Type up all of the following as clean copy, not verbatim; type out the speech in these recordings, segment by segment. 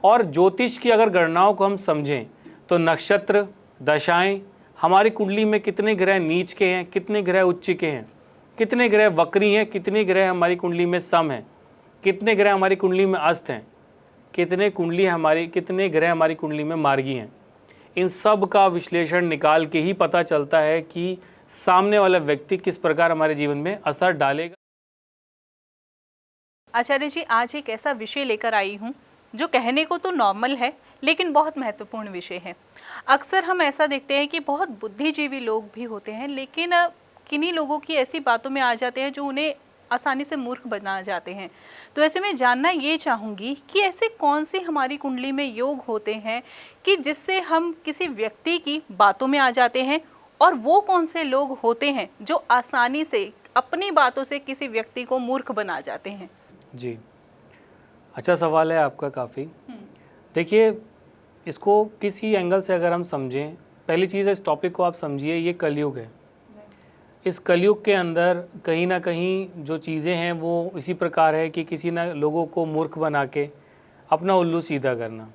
और ज्योतिष की अगर गणनाओं को हम समझें तो नक्षत्र, दशाएं, हमारी कुंडली में कितने ग्रह नीच के हैं, कितने ग्रह उच्च के हैं, कितने ग्रह वक्री हैं, कितने ग्रह हमारी कुंडली में सम हैं, कितने ग्रह हमारी कुंडली में अस्त हैं, कितने ग्रह हमारी कुंडली में मार्गी हैं, इन सब का विश्लेषण निकाल के ही पता चलता है कि सामने वाला व्यक्ति किस प्रकार हमारे जीवन में असर डालेगा। आचार्य जी, आज एक ऐसा विषय लेकर आई हूँ जो कहने को तो नॉर्मल है लेकिन बहुत महत्वपूर्ण विषय है। अक्सर हम ऐसा देखते हैं कि बहुत बुद्धिजीवी लोग भी होते हैं लेकिन किन्हीं लोगों की ऐसी बातों में आ जाते हैं जो उन्हें आसानी से मूर्ख बना जाते हैं। तो ऐसे में जानना ये चाहूँगी कि ऐसे कौन से हमारी कुंडली में योग होते हैं कि जिससे हम किसी व्यक्ति की बातों में आ जाते हैं, और वो कौन से लोग होते हैं जो आसानी से अपनी बातों से किसी व्यक्ति को मूर्ख बना जाते हैं। जी, अच्छा सवाल है आपका काफ़ी। देखिए, इसको किसी एंगल से अगर हम समझें, पहली चीज़ है इस टॉपिक को आप समझिए, ये कलयुग है। इस कलयुग के अंदर कहीं ना कहीं जो चीज़ें हैं वो इसी प्रकार है कि किसी ना लोगों को मूर्ख बना के अपना उल्लू सीधा करना,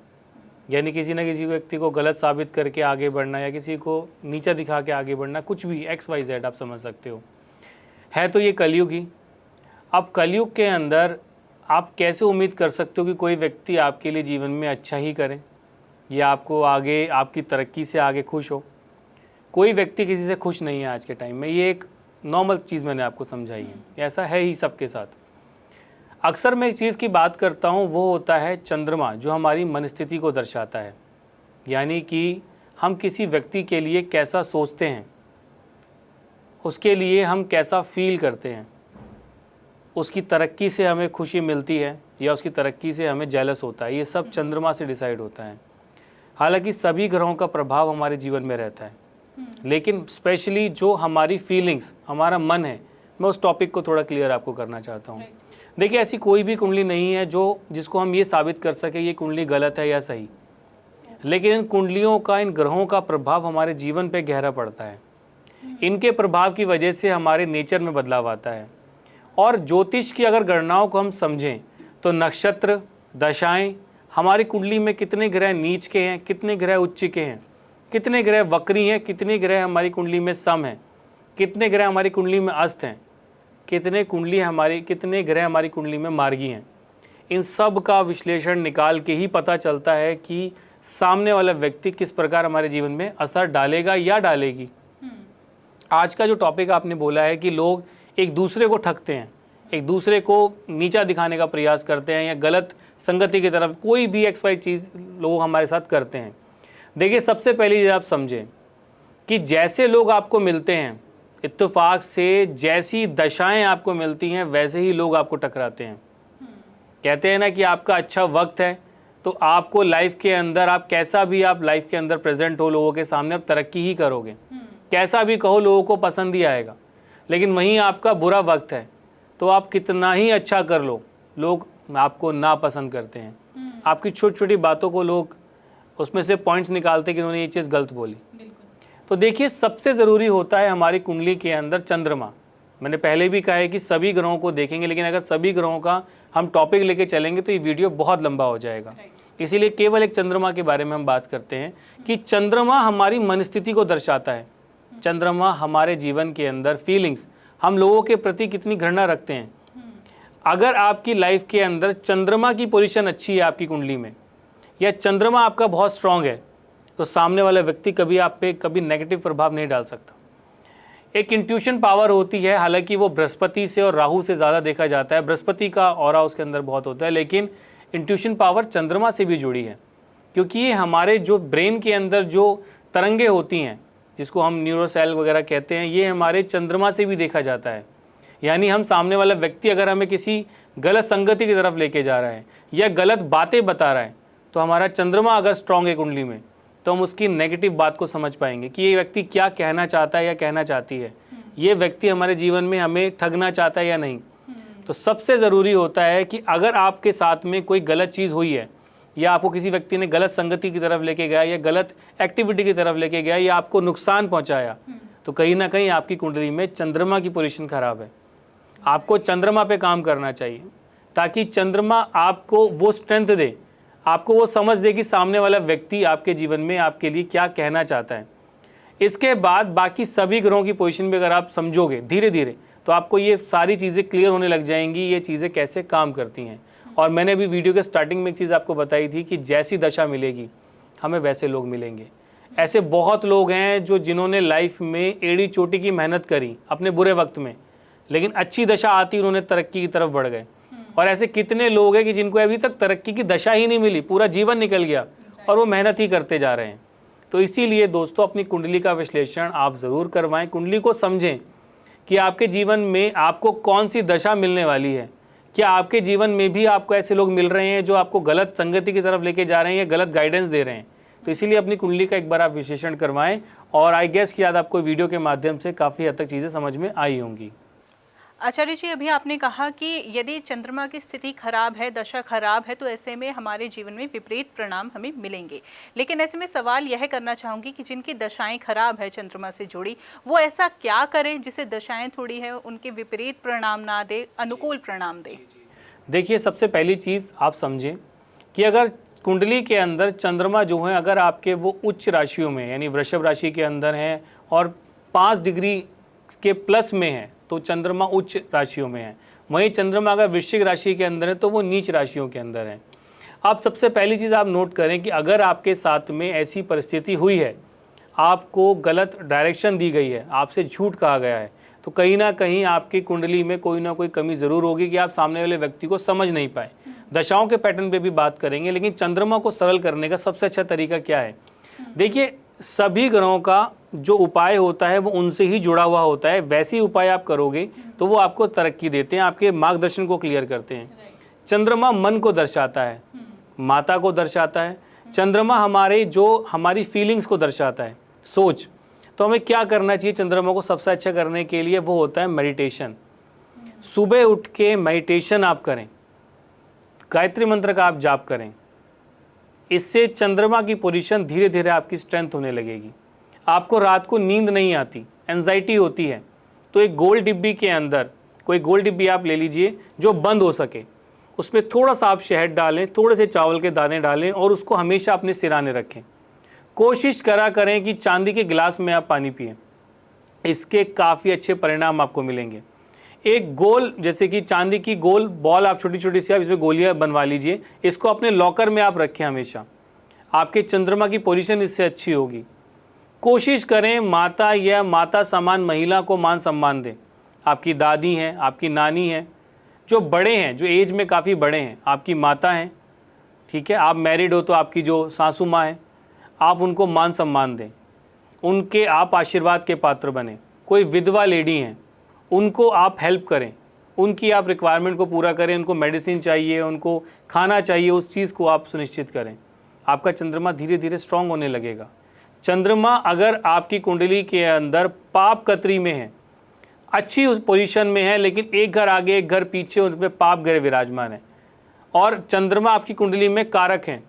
यानी किसी न किसी व्यक्ति को गलत साबित करके आगे बढ़ना या किसी को नीचा दिखा के आगे बढ़ना, कुछ भी XYZ आप समझ सकते हो। है तो ये कलयुग ही। अब कलयुग के अंदर आप कैसे उम्मीद कर सकते हो कि कोई व्यक्ति आपके लिए जीवन में अच्छा ही करे या आपको आगे आपकी तरक्की से आगे खुश हो? कोई व्यक्ति किसी से खुश नहीं है आज के टाइम में। ये एक नॉर्मल चीज़ मैंने आपको समझाई है, ऐसा है ही सबके साथ। अक्सर मैं एक चीज़ की बात करता हूँ, वो होता है चंद्रमा, जो हमारी मनस्थिति को दर्शाता है, यानी कि हम किसी व्यक्ति के लिए कैसा सोचते हैं, उसके लिए हम कैसा फील करते हैं, उसकी तरक्की से हमें खुशी मिलती है या उसकी तरक्की से हमें जेलस होता है, ये सब चंद्रमा से डिसाइड होता है। हालांकि सभी ग्रहों का प्रभाव हमारे जीवन में रहता है, लेकिन स्पेशली जो हमारी फीलिंग्स, हमारा मन है, मैं उस टॉपिक को थोड़ा क्लियर आपको करना चाहता हूँ। देखिए, ऐसी कोई भी कुंडली नहीं है जिसको हम ये साबित कर सके ये कुंडली गलत है या सही, लेकिन इन कुंडलियों का, इन ग्रहों का प्रभाव हमारे जीवन पे गहरा पड़ता है। इनके प्रभाव की वजह से हमारे नेचर में बदलाव आता है। और ज्योतिष की अगर गणनाओं को हम समझें तो नक्षत्र, दशाएं, हमारी कुंडली में कितने ग्रह नीच के हैं, कितने ग्रह उच्च के हैं, कितने ग्रह वक्री हैं, कितने ग्रह हमारी कुंडली में सम हैं, कितने ग्रह हमारी कुंडली में अस्त हैं, कितने ग्रह हमारी कुंडली में मार्गी हैं, इन सब का विश्लेषण निकाल के ही पता चलता है कि सामने वाला व्यक्ति किस प्रकार हमारे जीवन में असर डालेगा या डालेगी। आज का जो टॉपिक आपने बोला है कि लोग एक दूसरे को ठगते हैं, एक दूसरे को नीचा दिखाने का प्रयास करते हैं या गलत संगति की तरफ कोई भी XY चीज़ लोग हमारे साथ करते हैं। देखिए, सबसे पहली आप समझें कि जैसे लोग आपको मिलते हैं, इत्तेफाक से जैसी दशाएं आपको मिलती हैं वैसे ही लोग आपको टकराते हैं। कहते हैं ना कि आपका अच्छा वक्त है तो आपको लाइफ के अंदर, आप कैसा भी आप लाइफ के अंदर प्रेजेंट हो लोगों के सामने, आप तरक्की ही करोगे, कैसा भी कहो लोगों को पसंद ही आएगा। लेकिन वहीं आपका बुरा वक्त है तो आप कितना ही अच्छा कर लो, लोग आपको नापसंद करते हैं। आपकी छोटी छोटी बातों को लोग उसमें से पॉइंट्स निकालते हैं कि उन्होंने ये चीज़ गलत बोली। तो देखिए, सबसे ज़रूरी होता है हमारी कुंडली के अंदर चंद्रमा। मैंने पहले भी कहा है कि सभी ग्रहों को देखेंगे, लेकिन अगर सभी ग्रहों का हम टॉपिक लेके चलेंगे तो ये वीडियो बहुत लंबा हो जाएगा। इसीलिए केवल एक चंद्रमा के बारे में हम बात करते हैं कि चंद्रमा हमारी मनस्थिति को दर्शाता है। चंद्रमा हमारे जीवन के अंदर फीलिंग्स, हम लोगों के प्रति कितनी घृणा रखते हैं। अगर आपकी लाइफ के अंदर चंद्रमा की पोजीशन अच्छी है आपकी कुंडली में, या चंद्रमा आपका बहुत स्ट्रांग है, तो सामने वाला व्यक्ति कभी आप पे कभी नेगेटिव प्रभाव नहीं डाल सकता। एक इंट्यूशन पावर होती है, हालांकि वो बृहस्पति से और राहु से ज़्यादा देखा जाता है, बृहस्पति का ऑरा उसके अंदर बहुत होता है, लेकिन इंट्यूशन पावर चंद्रमा से भी जुड़ी है, क्योंकि ये हमारे जो ब्रेन के अंदर जो तरंगे होती हैं, जिसको हम न्यूरोसेल वगैरह कहते हैं, ये हमारे चंद्रमा से भी देखा जाता है। यानी हम सामने वाला व्यक्ति अगर हमें किसी गलत संगति की तरफ लेके जा रहा है या गलत बातें बता रहा है, तो हमारा चंद्रमा अगर स्ट्रांग है कुंडली में, तो हम उसकी नेगेटिव बात को समझ पाएंगे कि ये व्यक्ति क्या कहना चाहता है या कहना चाहती है, ये व्यक्ति हमारे जीवन में हमें ठगना चाहता है या नहीं। तो सबसे ज़रूरी होता है कि अगर आपके साथ में कोई गलत चीज़ हुई है या आपको किसी व्यक्ति ने गलत संगति की तरफ लेके गया या गलत एक्टिविटी की तरफ लेके गया या आपको नुकसान पहुंचाया, तो कहीं ना कहीं आपकी कुंडली में चंद्रमा की पोजीशन खराब है। आपको चंद्रमा पे काम करना चाहिए ताकि चंद्रमा आपको वो स्ट्रेंथ दे, आपको वो समझ दे कि सामने वाला व्यक्ति आपके जीवन में आपके लिए क्या कहना चाहता है। इसके बाद बाकी सभी ग्रहों की पोजीशन भी अगर आप समझोगे धीरे धीरे, तो आपको ये सारी चीज़ें क्लियर होने लग जाएंगी, ये चीज़ें कैसे काम करती हैं। और मैंने अभी वीडियो के स्टार्टिंग में एक चीज़ आपको बताई थी कि जैसी दशा मिलेगी हमें वैसे लोग मिलेंगे। ऐसे बहुत लोग हैं जो जिन्होंने लाइफ में एड़ी चोटी की मेहनत करी अपने बुरे वक्त में, लेकिन अच्छी दशा आती उन्होंने तरक्की की तरफ बढ़ गए। और ऐसे कितने लोग हैं कि जिनको अभी तक तरक्की की दशा ही नहीं मिली, पूरा जीवन निकल गया और वो मेहनत ही करते जा रहे हैं। तो इसीलिए दोस्तों अपनी कुंडली का विश्लेषण आप ज़रूर करवाएं, कुंडली को समझें कि आपके जीवन में आपको कौन सी दशा मिलने वाली है। क्या आपके जीवन में भी आपको ऐसे लोग मिल रहे हैं जो आपको गलत संगति की तरफ लेके जा रहे हैं या गलत गाइडेंस दे रहे हैं। तो इसीलिए अपनी कुंडली का एक बार आप विश्लेषण करवाएं। और आई गेस कि आज आपको वीडियो के माध्यम से काफ़ी हद तक चीज़ें समझ में आई होंगी। आचार्य जी, अभी आपने कहा कि यदि चंद्रमा की स्थिति खराब है, दशा खराब है, तो ऐसे में हमारे जीवन में विपरीत परिणाम हमें मिलेंगे। लेकिन ऐसे में सवाल यह करना चाहूँगी कि जिनकी दशाएं खराब है चंद्रमा से जुड़ी, वो ऐसा क्या करें जिसे दशाएं थोड़ी है उनके विपरीत परिणाम ना दे, अनुकूल परिणाम दे। देखिए, सबसे पहली चीज़ आप समझें कि अगर कुंडली के अंदर चंद्रमा जो है अगर आपके वो उच्च राशियों में यानी वृषभ राशि के अंदर हैं और 5 डिग्री के प्लस में है तो चंद्रमा उच्च राशियों में है। वहीं चंद्रमा अगर वृश्चिक राशि के अंदर है तो वो नीच राशियों के अंदर है। आप सबसे पहली चीज़ आप नोट करें कि अगर आपके साथ में ऐसी परिस्थिति हुई है, आपको गलत डायरेक्शन दी गई है, आपसे झूठ कहा गया है, तो कहीं ना कहीं आपकी कुंडली में कोई ना कोई कमी ज़रूर होगी कि आप सामने वाले व्यक्ति को समझ नहीं पाए। दशाओं के पैटर्न पे भी बात करेंगे, लेकिन चंद्रमा को सरल करने का सबसे अच्छा तरीका क्या है। देखिए, सभी ग्रहों का जो उपाय होता है वो उनसे ही जुड़ा हुआ होता है। वैसे ही उपाय आप करोगे तो वो आपको तरक्की देते हैं, आपके मार्गदर्शन को क्लियर करते हैं। चंद्रमा मन को दर्शाता है, माता को दर्शाता है। चंद्रमा हमारी फीलिंग्स को दर्शाता है, सोच। तो हमें क्या करना चाहिए चंद्रमा को सबसे अच्छा करने के लिए, वो होता है मेडिटेशन। सुबह उठ के मेडिटेशन आप करें, गायत्री मंत्र का आप जाप करें। इससे चंद्रमा की पोजीशन धीरे धीरे आपकी स्ट्रेंथ होने लगेगी। आपको रात को नींद नहीं आती, एंजाइटी होती है, तो एक गोल डिब्बी के अंदर कोई गोल डिब्बी आप ले लीजिए जो बंद हो सके। उसमें थोड़ा सा आप शहद डालें, थोड़े से चावल के दाने डालें और उसको हमेशा अपने सिराने रखें। कोशिश करें कि चांदी के गिलास में आप पानी पिएं। इसके काफ़ी अच्छे परिणाम आपको मिलेंगे। एक गोल, जैसे कि चांदी की गोल बॉल आप छोटी छोटी सी आप इसमें गोलियां बनवा लीजिए, इसको अपने लॉकर में आप रखें हमेशा। आपके चंद्रमा की पोजीशन इससे अच्छी होगी। कोशिश करें माता या माता समान महिला को मान सम्मान दें। आपकी दादी हैं, आपकी नानी हैं, जो बड़े हैं, जो एज में काफ़ी बड़े हैं, आपकी माता हैं, ठीक है। आप मैरिड हो तो आपकी जो सासू माँ हैं, आप उनको मान सम्मान दें, उनके आप आशीर्वाद के पात्र बने। कोई विधवा लेडी हैं, उनको आप हेल्प करें, उनकी आप रिक्वायरमेंट को पूरा करें। उनको मेडिसिन चाहिए, उनको खाना चाहिए, उस चीज़ को आप सुनिश्चित करें। आपका चंद्रमा धीरे धीरे स्ट्रांग होने लगेगा। चंद्रमा अगर आपकी कुंडली के अंदर पाप कतरी में है, अच्छी उस पोजीशन में है, लेकिन एक घर आगे एक घर पीछे उनमें पाप ग्रह विराजमान है और चंद्रमा आपकी कुंडली में कारक हैं,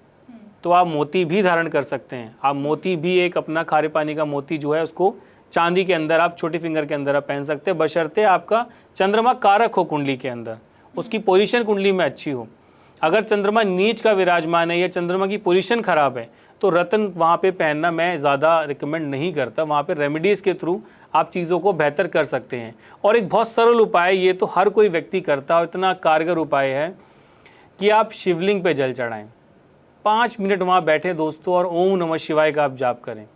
तो आप मोती भी धारण कर सकते हैं। आप मोती भी एक अपना खारे पानी का मोती जो है उसको चांदी के अंदर आप छोटी फिंगर के अंदर आप पहन सकते हैं, बशर्ते आपका चंद्रमा कारक हो कुंडली के अंदर, उसकी पोजीशन कुंडली में अच्छी हो। अगर चंद्रमा नीच का विराजमान है या चंद्रमा की पोजीशन खराब है तो रत्न वहाँ पे पहनना मैं ज़्यादा रिकमेंड नहीं करता। वहाँ पे रेमेडीज़ के थ्रू आप चीज़ों को बेहतर कर सकते हैं। और एक बहुत सरल उपाय, ये तो हर कोई व्यक्ति करता है, इतना कारगर उपाय है कि आप शिवलिंग पे जल चढ़ाएं, 5 मिनट वहाँ बैठे दोस्तों और ओम नमः शिवाय का आप जाप करें।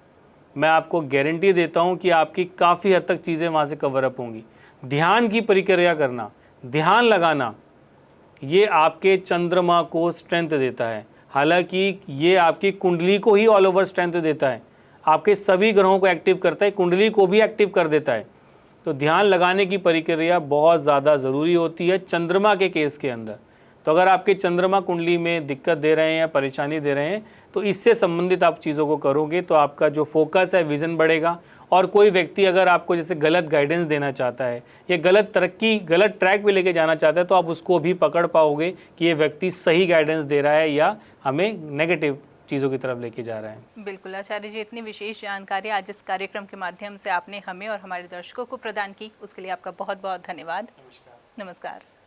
मैं आपको गारंटी देता हूँ कि आपकी काफ़ी हद तक चीज़ें वहाँ से कवर अप होंगी। ध्यान की प्रक्रिया करना, ध्यान लगाना, ये आपके चंद्रमा को स्ट्रेंथ देता है। हालांकि ये आपकी कुंडली को ही ऑल ओवर स्ट्रेंथ देता है, आपके सभी ग्रहों को एक्टिव करता है, कुंडली को भी एक्टिव कर देता है। तो ध्यान लगाने की प्रक्रिया बहुत ज़्यादा ज़रूरी होती है चंद्रमा के केस के अंदर। तो अगर आपके चंद्रमा कुंडली में दिक्कत दे रहे हैं या परेशानी दे रहे हैं तो इससे संबंधित आप चीज़ों को करोगे तो आपका जो फोकस है, विज़न बढ़ेगा। और कोई व्यक्ति अगर आपको जैसे गलत गाइडेंस देना चाहता है या गलत तरक्की, गलत ट्रैक पे लेके जाना चाहता है तो आप उसको भी पकड़ पाओगे कि ये व्यक्ति सही गाइडेंस दे रहा है या हमें नेगेटिव चीज़ों की तरफ लेके जा रहा है। बिल्कुल आचार्य जी, इतनी विशेष जानकारी आज इस कार्यक्रम के माध्यम से आपने हमें और हमारे दर्शकों को प्रदान की, उसके लिए आपका बहुत बहुत धन्यवाद। नमस्कार। नमस्कार।